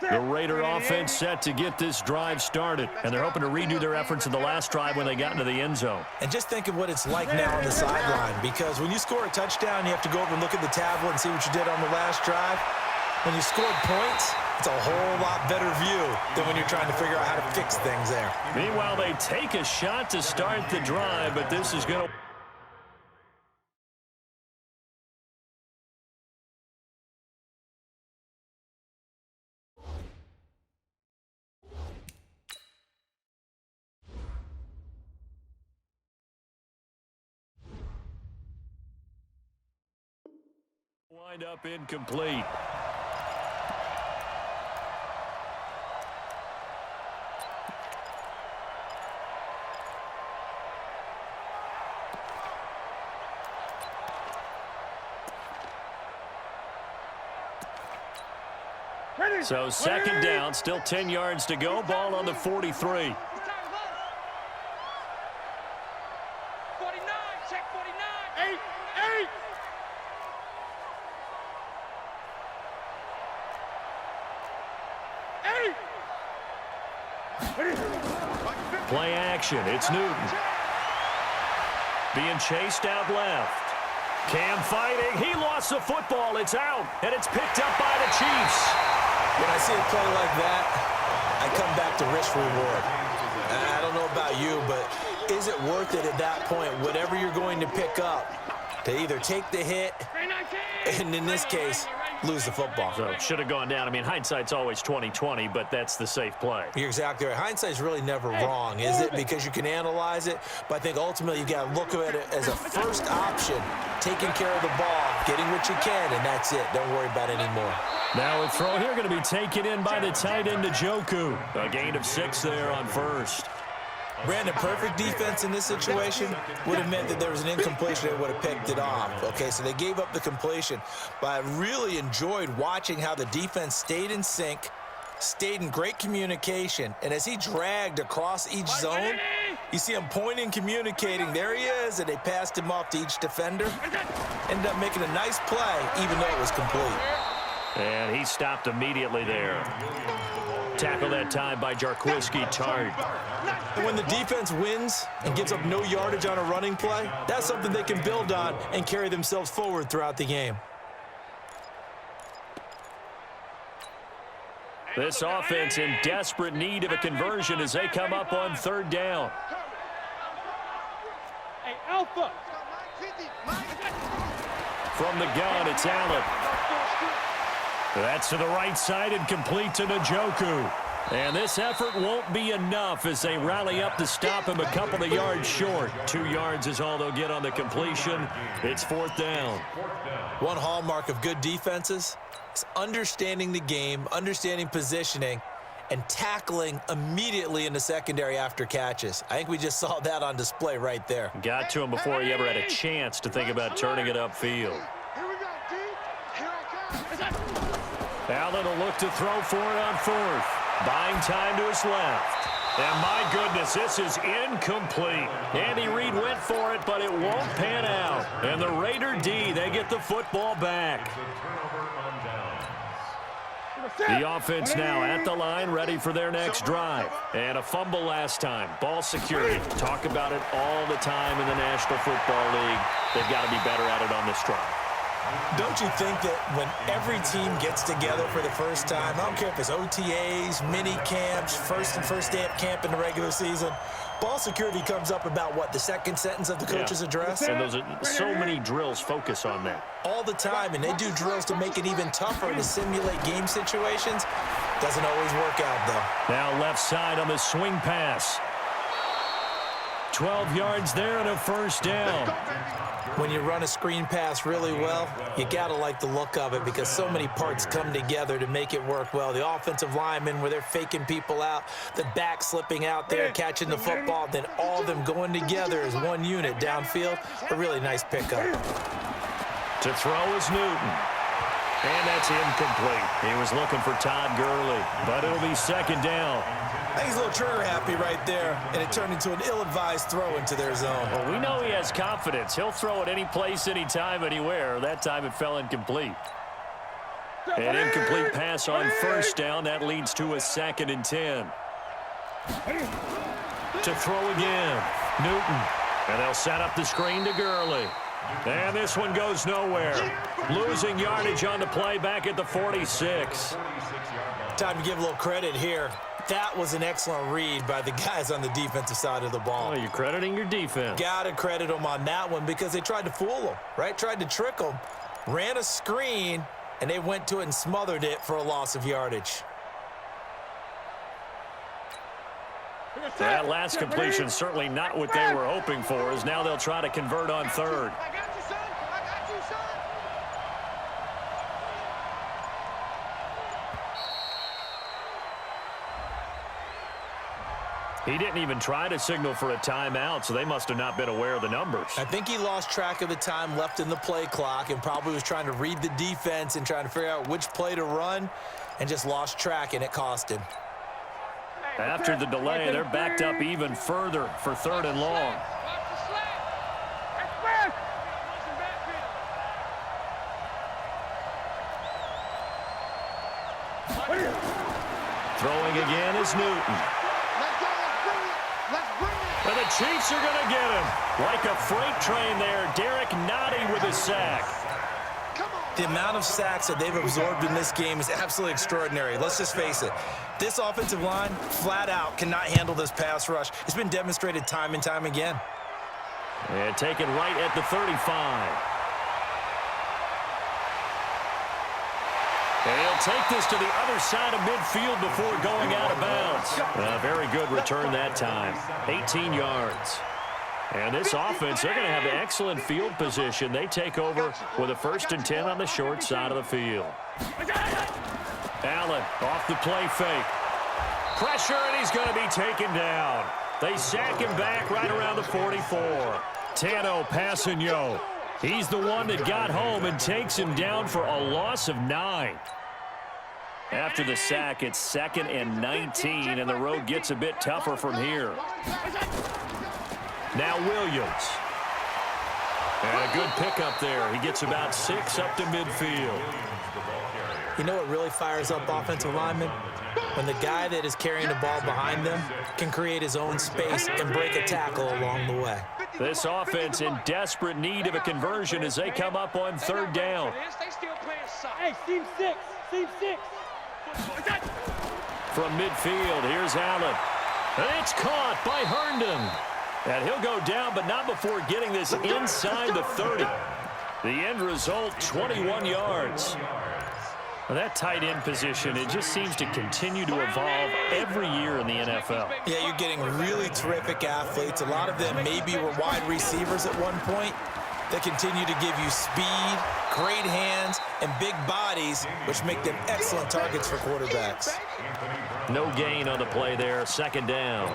Speaker 6: The Raider offense set to get this drive started, and they're hoping to redo their efforts in the last drive when they got into the end zone.
Speaker 7: And just think of what it's like now on the sideline, because when you score a touchdown, you have to go over and look at the tablet and see what you did on the last drive. When you scored points, it's a whole lot better view than when you're trying to figure out how to fix things there.
Speaker 6: Meanwhile, they take a shot to start the drive, but this is going to... wind up incomplete. So second down, still 10 yards to go, ball on the 43.
Speaker 10: 49, check 49. 8.
Speaker 6: Play action, it's Newton. Being chased out left. Cam fighting, he lost the football, it's out, and it's picked up by the Chiefs.
Speaker 7: When I see a play like that, I come back to risk reward. I don't know about you, but is it worth it at that point, whatever you're going to pick up, to either take the hit, and in this case, lose the football?
Speaker 6: So should have gone down. I mean, hindsight's always 20/20, but that's the safe play.
Speaker 7: You're exactly right. Hindsight's really never wrong, is it? Because you can analyze it, but I think ultimately you got to look at it as a first option, taking care of the ball, getting what you can, and that's it. Don't worry about it anymore.
Speaker 6: Now a throw here going to be taken in by the tight end Njoku. A gain of 6 there on first.
Speaker 7: Brandon, perfect defense in this situation would have meant that there was an incompletion. They would have picked it off. Okay, so they gave up the completion. But I really enjoyed watching how the defense stayed in sync, stayed in great communication. And as he dragged across each zone, you see him pointing, communicating. There he is, and they passed him off to each defender. Ended up making a nice play, even though it was complete.
Speaker 6: And he stopped immediately there. Tackle that time by Jarquiski Tart.
Speaker 7: And when the defense wins and gives up no yardage on a running play, that's something they can build on and carry themselves forward throughout the game.
Speaker 6: This offense in desperate need of a conversion as they come up on 3rd down.
Speaker 10: Hey, Alpha.
Speaker 6: From the gun, it's Allen. That's to the right side and complete to Njoku. And this effort won't be enough as they rally up to stop him a couple of yards short. 2 yards is all they'll get on the completion. It's 4th down.
Speaker 7: One hallmark of good defenses is understanding the game, understanding positioning, and tackling immediately in the secondary after catches. I think we just saw that on display right there.
Speaker 6: Got to him before he ever had a chance to think about turning it upfield.
Speaker 4: Here we go, D. Here I come.
Speaker 6: Allen will look to throw for it on 4th. Buying time to his left. And my goodness, this is incomplete. Andy Reid went for it, but it won't pan out. And the Raider D, they get the football back. The offense now at the line, ready for their next drive. And a fumble last time. Ball security. Talk about it all the time in the National Football League. They've got to be better at it on this drive.
Speaker 7: Don't you think that when every team gets together for the first time, I don't care if it's OTAs, mini camps, first day of camp in the regular season, ball security comes up about what, the second sentence of the coach's address?
Speaker 6: And those are so many drills focus on that.
Speaker 7: All the time, and they do drills to make it even tougher to simulate game situations. Doesn't always work out, though.
Speaker 6: Now left side on the swing pass. 12 yards there and a 1st down.
Speaker 7: When you run a screen pass really well, you got to like the look of it because so many parts come together to make it work well. The offensive linemen, where they're faking people out, the back slipping out there, catching the football, then all of them going together as one unit downfield. A really nice pickup.
Speaker 6: To throw is Newton. And that's incomplete. He was looking for Todd Gurley, but it'll be 2nd down.
Speaker 7: I think he's a little trigger happy right there, and it turned into an ill-advised throw into their zone.
Speaker 6: Well, we know he has confidence. He'll throw it any place, anytime, anywhere. That time it fell incomplete. An incomplete pass on 1st down. That leads to a 2nd and 10. To throw again, Newton. And they'll set up the screen to Gurley. And this one goes nowhere. Losing yardage on the play back at the 46.
Speaker 7: Time to give a little credit here. That was an excellent read by the guys on the defensive side of the ball.
Speaker 6: Oh, you're crediting your defense.
Speaker 7: Got to credit them on that one because they tried to fool them, right? Tried to trick them. Ran a screen, and they went to it and smothered it for a loss of yardage.
Speaker 6: That last completion certainly not what they were hoping for, as now they'll try to convert on 3rd.
Speaker 4: I got you, son. I got you, son.
Speaker 6: He didn't even try to signal for a timeout, so they must have not been aware of the numbers.
Speaker 7: I think he lost track of the time left in the play clock and probably was trying to read the defense and trying to figure out which play to run and just lost track, and it cost him.
Speaker 6: After the delay, they're backed up even further for 3rd and long. Throwing again is Newton. And the Chiefs are going to get him. Like a freight train there, Derek Nottie with a sack.
Speaker 7: The amount of sacks that they've absorbed in this game is absolutely extraordinary. Let's just face it. This offensive line, flat out, cannot handle this pass rush. It's been demonstrated time and time again.
Speaker 6: And taken right at the 35. And he'll take this to the other side of midfield before going out of bounds. A very good return that time. 18 yards. And this offense, they're going to have excellent field position. They take over with a 1st and 10 on the short side of the field. Allen off the play fake. Pressure, and he's going to be taken down. They sack him back right around the 44. Tano Passanio. He's the one that got home and takes him down for a loss of 9. After the sack, it's 2nd and 19, and the road gets a bit tougher from here. Now Williams. And a good pickup there. He gets about 6 up to midfield.
Speaker 7: You know what really fires up offensive linemen? When the guy that is carrying the ball behind them can create his own space and break a tackle along the way.
Speaker 6: This offense in desperate need of a conversion as they come up on 3rd down.
Speaker 10: Hey, team 6. Team 6.
Speaker 6: From midfield, here's Allen. And it's caught by Herndon. And he'll go down, but not before getting this inside the 30. The end result, 21 yards. Well, that tight end position, it just seems to continue to evolve every year in the NFL.
Speaker 7: Yeah, you're getting really terrific athletes. A lot of them maybe were wide receivers at one point. They continue to give you speed, great hands, and big bodies, which make them excellent targets for quarterbacks.
Speaker 6: No gain on the play there, 2nd down.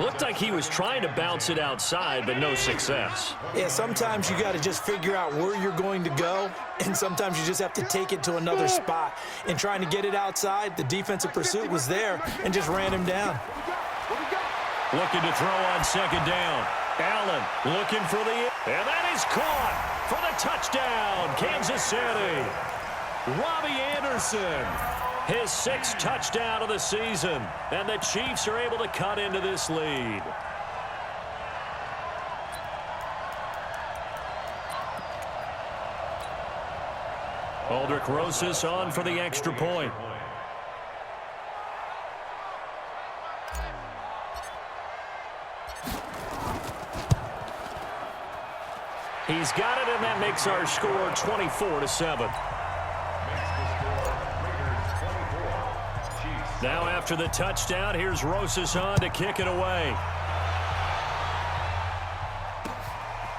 Speaker 6: Looked like he was trying to bounce it outside, but no success.
Speaker 7: Yeah, sometimes you got to just figure out where you're going to go, and sometimes you just have to take it to another spot. In trying to get it outside, the defensive pursuit was there and just ran him down.
Speaker 6: Looking to throw on 2nd down. Allen looking for the... And that is caught for the touchdown, Kansas City. Robbie Anderson, his 6th touchdown of the season. And the Chiefs are able to cut into this lead. Aldrich Rosas on for the extra point. He's got it, and that makes our score 24-7. Now after the touchdown, here's Rosas on to kick it away.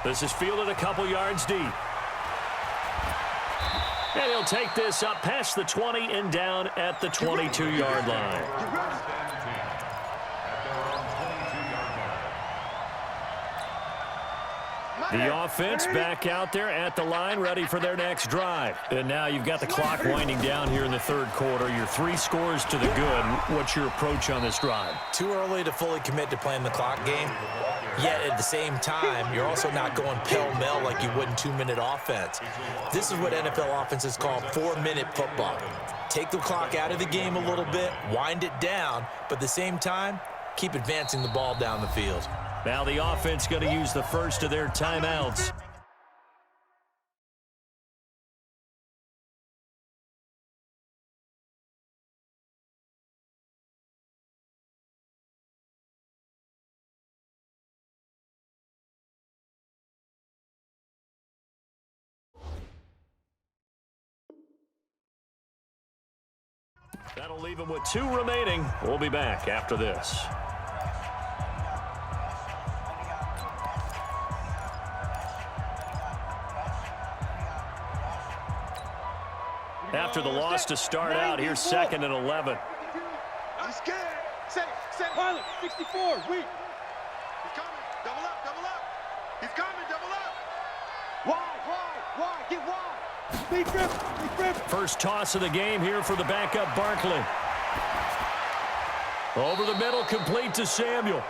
Speaker 6: This is fielded a couple yards deep. And he'll take this up past the 20 and down at the 22-yard line. The offense back out there at the line, ready for their next drive. And now you've got the clock winding down here in the 3rd quarter. You're 3 scores to the good. What's your approach on this drive?
Speaker 7: Too early to fully commit to playing the clock game. Yet at the same time, you're also not going pell-mell like you would in 2-minute offense. This is what NFL offenses call 4-minute football. Take the clock out of the game a little bit, wind it down, but at the same time, keep advancing the ball down the field.
Speaker 6: Now the offense going to use the first of their timeouts. That'll leave them with 2 remaining. We'll be back after this. After the loss to start out, here's 2nd and 11.
Speaker 4: I'm scared. Set.
Speaker 10: Pilot, 64, weak.
Speaker 4: He's coming. Double up. He's coming, double up.
Speaker 10: Wide, get wide. Speed grip.
Speaker 6: First toss of the game here for the backup Barkley. Over the middle, complete to Samuel.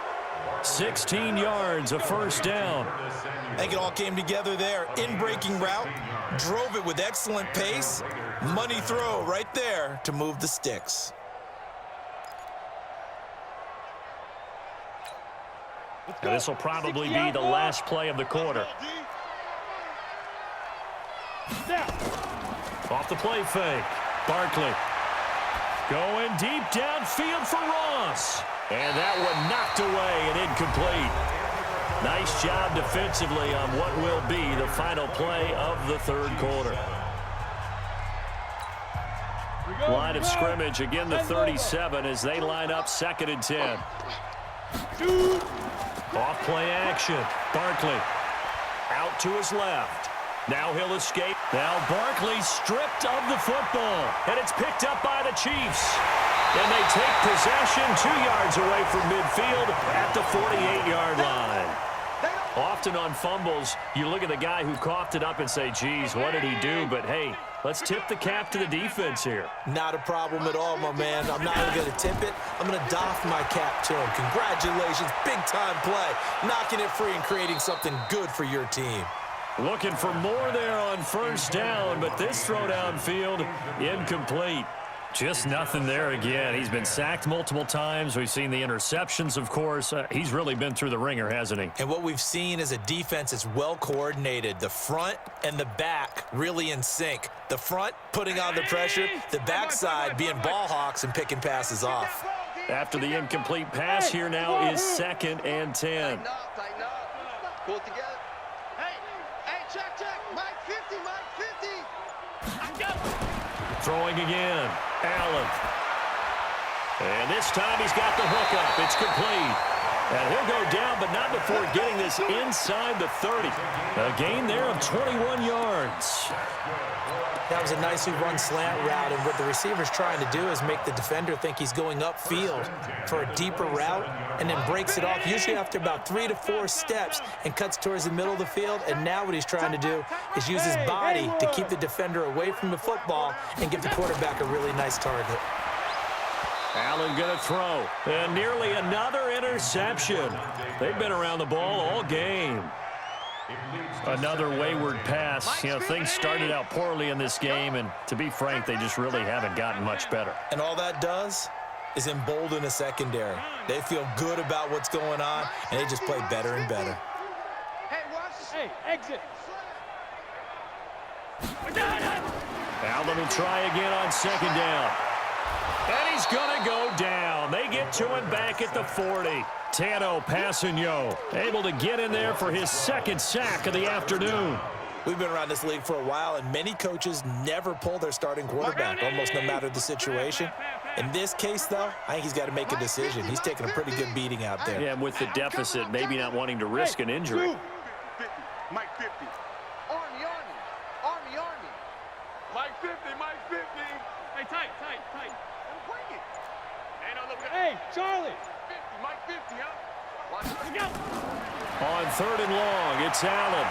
Speaker 6: 16 yards, a 1st down.
Speaker 7: I think it all came together there. In-breaking route, drove it with excellent pace. Money throw right there to move the sticks.
Speaker 6: This will probably be the last play of the quarter. Off the play fake. Barkley going deep downfield for Ross. And that one knocked away and incomplete. Nice job defensively on what will be the final play of the 3rd quarter. Line of scrimmage, again the 37 as they line up 2nd and 10. Off play action. Barkley out to his left. Now he'll escape. Now Barkley stripped of the football. And it's picked up by the Chiefs. And they take possession 2 yards away from midfield at the 48-yard line. Often on fumbles, you look at the guy who coughed it up and say, geez, what did he do? But, hey, Let's tip the cap to the defense here.
Speaker 7: Not a problem at all, my man. I'm not even going to tip it. I'm going to doff my cap to him. Congratulations. Big-time play. Knocking it free and creating something good for your team.
Speaker 6: Looking for more there on first down, but this throw downfield incomplete. Just nothing there again. He's been sacked multiple times. We've seen the interceptions, of course. He's really been through the ringer, hasn't he?
Speaker 7: And what we've seen is a defense that's well coordinated. The front and the back really in sync. The front putting on the pressure, the backside being ball hawks and picking passes off.
Speaker 6: After the incomplete pass, here now is 2nd and 10.
Speaker 4: Tighten up. Pull it together. Hey, check. Mike 50, Mike 50.
Speaker 6: Throwing again. Allen. And this time he's got the hook up. It's complete. And he'll go down, but not before getting this inside the 30. A gain there of 21 yards.
Speaker 7: That was a nicely run slant route, and what the receiver's trying to do is make the defender think he's going upfield for a deeper route and then breaks it off, usually after about 3 to 4 steps, and cuts towards the middle of the field. And now what he's trying to do is use his body to keep the defender away from the football and give the quarterback a really nice target.
Speaker 6: Allen going to throw. And nearly another interception. They've been around the ball all game. Another wayward pass. You know, things started out poorly in this game, and to be frank, they just really haven't gotten much better.
Speaker 7: And all that does is embolden a secondary. They feel good about what's going on, and they just play better and better.
Speaker 10: Hey, exit.
Speaker 6: Allen will try again on 2nd down. And he's going to go down. They get to him back at the 40. Tano Passanio able to get in there for his 2nd sack of the afternoon.
Speaker 7: We've been around this league for a while, and many coaches never pull their starting quarterback, almost no matter the situation. In this case, though, I think he's got to make a decision. He's taking a pretty good beating out there.
Speaker 6: Yeah, and with the deficit, maybe not wanting to risk an injury.
Speaker 4: 50. Mike 50. Army. Mike 50, Mike 50.
Speaker 10: Hey, tight.
Speaker 4: Bring it.
Speaker 10: Hey, Charlie.
Speaker 4: 50, Mike 50, huh? Watch it.
Speaker 10: Let's go.
Speaker 6: On 3rd and long, it's Allen.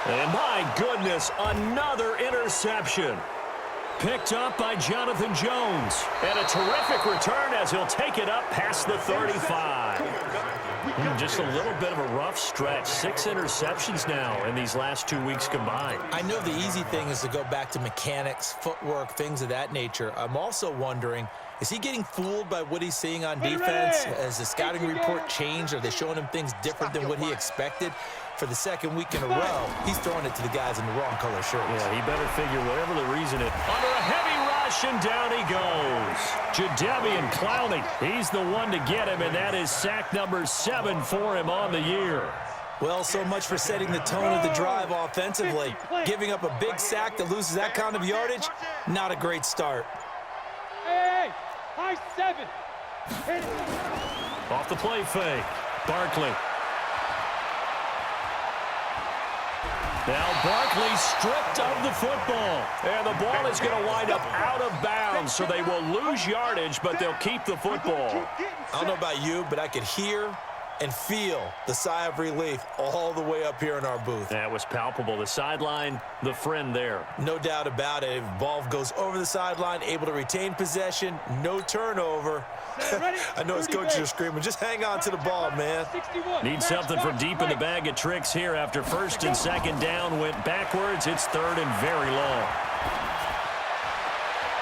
Speaker 6: And my goodness, another interception. Picked up by Jonathan Jones. And a terrific return as he'll take it up past the 35. Just a little bit of a rough stretch. 6 interceptions now in these last 2 weeks combined.
Speaker 7: I know the easy thing is to go back to mechanics, footwork, things of that nature. I'm also wondering, is he getting fooled by what he's seeing on defense? Has the scouting report changed? Are they showing him things different than what he expected? For the 2nd week in a row, he's throwing it to the guys in the wrong color shirts.
Speaker 6: Yeah, he better figure whatever the reason is. Under a heavy rush, and down he goes. Jadeveon Clowney, he's the one to get him, and that is sack number 7 for him on the year.
Speaker 7: Well, so much for setting the tone of the drive offensively. Giving up a big sack that loses that kind of yardage, not a great start.
Speaker 10: Hey, high 7. Hit it.
Speaker 6: Off the play fake, Barkley. Now Barkley stripped of the football. And the ball is going to wind up out of bounds, so they will lose yardage, but they'll keep the football.
Speaker 7: I don't know about you, but I could hear and feel the sigh of relief all the way up here in our booth.
Speaker 6: That was palpable. The sideline, the friend there.
Speaker 7: No doubt about it. If the ball goes over the sideline, able to retain possession, no turnover. I know his coaches are screaming, just hang on to the ball, man.
Speaker 6: Need something from deep in the bag of tricks here after 1st and 2nd down went backwards. It's 3rd and very long.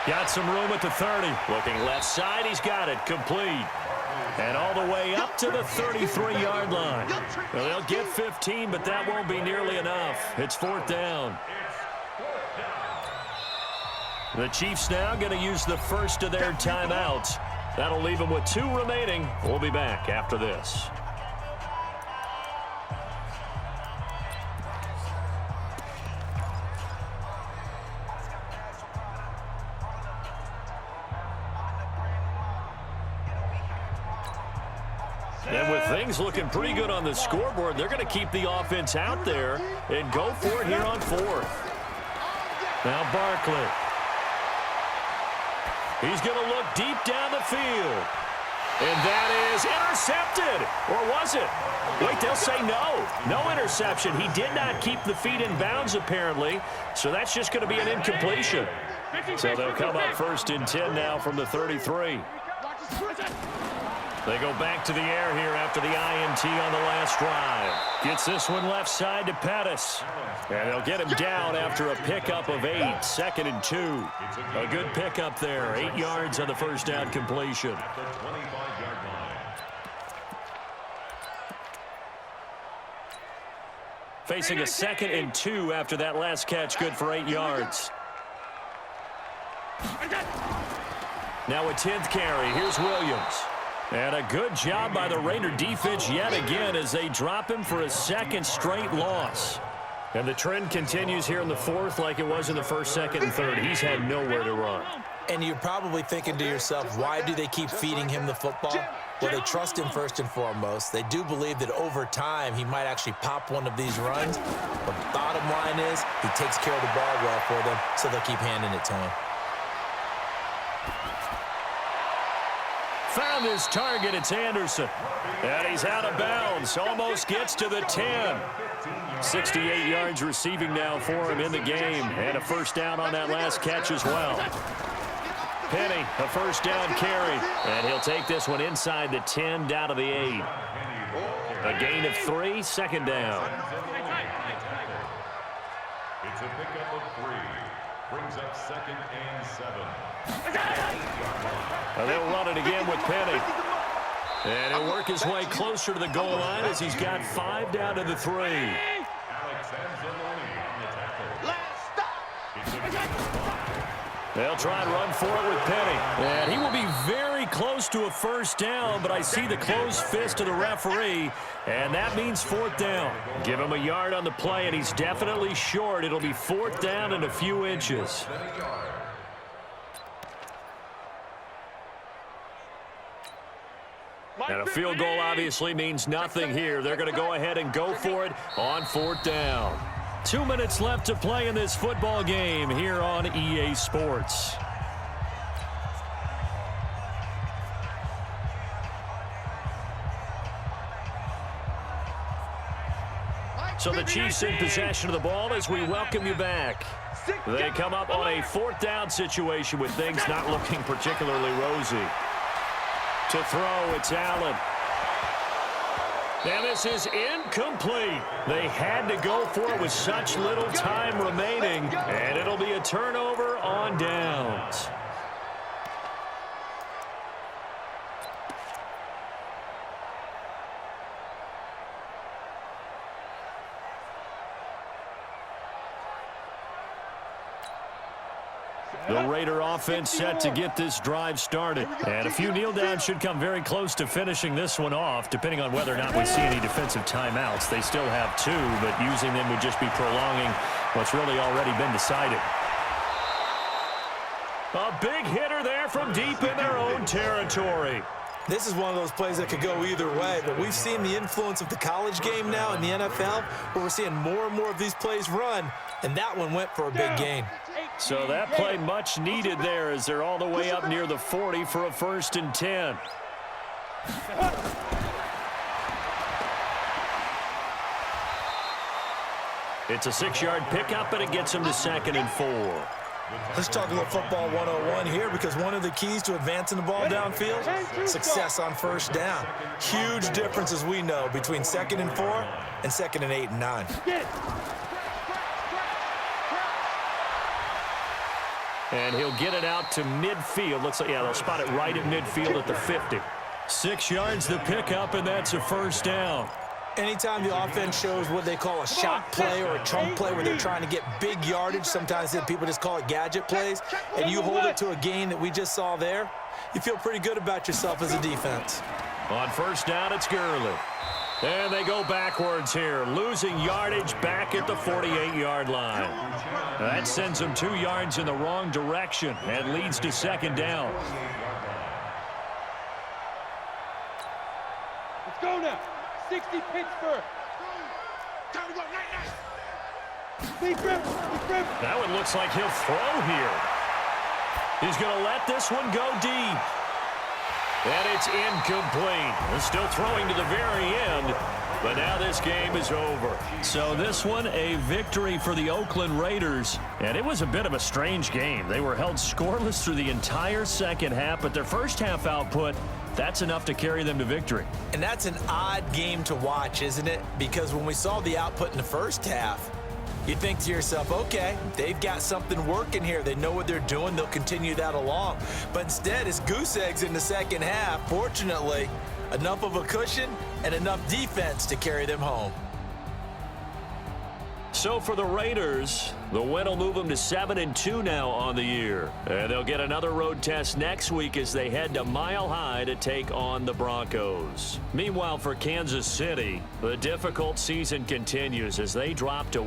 Speaker 6: Got some room at the 30. Looking left side, he's got it. Complete. And all the way up to the 33-yard line. Well, they'll get 15, but that won't be nearly enough. It's 4th down. The Chiefs now going to use the first of their timeouts. That'll leave them with 2 remaining. We'll be back after this. And with things looking pretty good on the scoreboard, they're going to keep the offense out there and go for it here on 4th. Now Barkley. He's going to look deep down the field. And that is intercepted. Or was it? Wait, they'll say no. No interception. interception. He did not keep the feet in bounds, apparently, so that's just going to be an incompletion. So they'll come up 1st and 10 now from the 33. They go back to the air here after the INT on the last drive. Gets this one left side to Pettis. And they'll get him down after a pickup of 8. 2nd and 2. A good pickup there. 8 yards on the first down completion. Facing a 2nd and 2 after that last catch, good for 8 yards. Now a 10th carry. Here's Williams. And a good job by the Raider defense yet again as they drop him for a 2nd straight loss. And the trend continues here in the 4th like it was in the 1st, 2nd, and 3rd. He's had nowhere to run.
Speaker 7: And you're probably thinking to yourself, why do they keep feeding him the football? Well, they trust him first and foremost. They do believe that over time he might actually pop one of these runs. But the bottom line is he takes care of the ball well for them, so they'll keep handing it to him.
Speaker 6: Found his target. It's Anderson. And he's out of bounds. Almost gets to the 10. 68 yards receiving now for him in the game. And a first down on that last catch as well. Penny, a first down carry. And he'll take this one inside the 10 down to the 8. A gain of 3, 2nd down.
Speaker 9: It's a pickup of 3. Brings up 2nd and 7.
Speaker 6: And they'll run it again with Penny. And he'll work his way closer to the goal line as he's got 5 down to the 3. They'll try and run for it with Penny. And he will be very close to a first down, but I see the closed fist of the referee, and that means 4th down. Give him a yard on the play, and he's definitely short. It'll be 4th down and a few inches. And a field goal obviously means nothing here. They're going to go ahead and go for it on 4th down. 2 minutes left to play in this football game here on EA Sports. So the Chiefs in possession of the ball as we welcome you back. They come up on a 4th down situation with things not looking particularly rosy. To throw, it's Allen. And this is incomplete. They had to go for it with such little time remaining, and it'll be a turnover on downs. The Raider offense set to get this drive started. And a few kneel downs should come very close to finishing this one off, depending on whether or not we see any defensive timeouts. They still have 2, but using them would just be prolonging what's really already been decided. A big hitter there from deep in their own territory.
Speaker 7: This is one of those plays that could go either way, but we've seen the influence of the college game now in the NFL, where we're seeing more and more of these plays run, and that one went for a big gain.
Speaker 6: So that play much needed there as they're all the way up near the 40 for a 1st and 10. It's a 6-yard pickup, and it gets him to 2nd and 4.
Speaker 7: Let's talk a little football 101 here, because one of the keys to advancing the ball downfield, success on first down. Huge difference, as we know, between 2nd and 4 and 2nd and 8 and 9.
Speaker 6: And he'll get it out to midfield. Looks like, yeah, they'll spot it right at midfield at the 50. 6 yards the pickup, and that's a first down.
Speaker 7: Anytime the offense shows what they call a shot play or a chunk play where they're trying to get big yardage, sometimes people just call it gadget plays, and you hold it to a gain that we just saw there, you feel pretty good about yourself as a defense.
Speaker 6: On first down, it's Gurley. And they go backwards here, losing yardage back at the 48-yard line. That sends them 2 yards in the wrong direction and leads to 2nd down.
Speaker 10: Let's go now. 60 Pittsburgh.
Speaker 6: That one looks like he'll throw here. He's going to let this one go deep. And it's incomplete. They're still throwing to the very end. But now this game is over.
Speaker 8: So this one, a victory for the Oakland Raiders. And it was a bit of a strange game. They were held scoreless through the entire second half, but their first half output, that's enough to carry them to victory.
Speaker 7: And that's an odd game to watch, isn't it? Because when we saw the output in the first half, you think to yourself, okay, they've got something working here. They know what they're doing. They'll continue that along. But instead, it's goose eggs in the second half. Fortunately, enough of a cushion and enough defense to carry them home.
Speaker 6: So for the Raiders, the win will move them to 7-2 now on the year. And they'll get another road test next week as they head to Mile High to take on the Broncos. Meanwhile, for Kansas City, the difficult season continues as they drop to